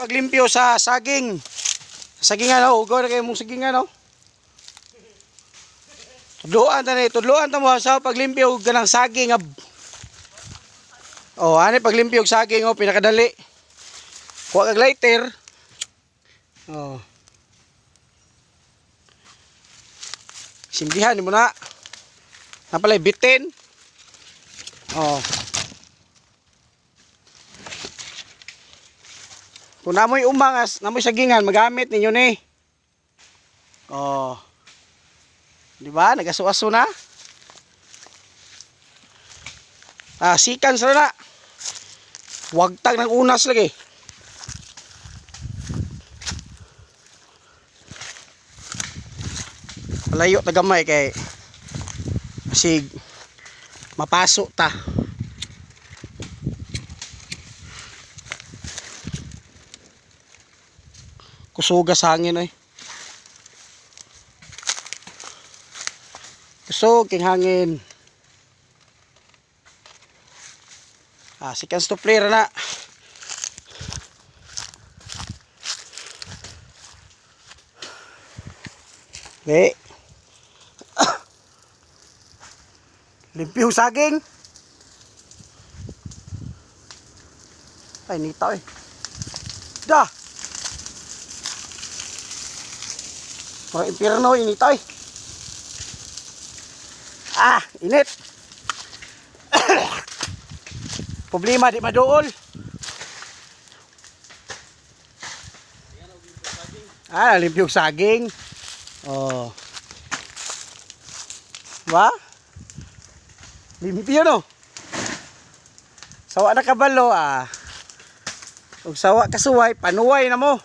paglimpyo sa saging. Sagingan oh, ugaw na kayo mong sagingan oh. Tudloan ta mo sa paglimpyo ganang saging. Oh, ani paglimpyo og saging oh, pinakadali. Kuha kag lighter. Oh. Simbihan mo na. Napalay bitin. Oh. Kung namoy umangas, namoy sagingan, magamit ninyo ni. Oh. Di ba? Nagaso-aso na. Sikan sa na. Wagtag ng unas lagi. Layo ta gamay kay sig mapaso ta. Kusuga sa hangin ay. Kusog king hangin. Sikan stopler na. Okay. Limpyo saging. Ay, nita eh. Dah. Mga impyerno, inita eh. Init. Problema di maduol. Limpyo saging. Oh. Ba? Limpyo no. Sawa na kabalo ug sawa kasuway panuway na mo.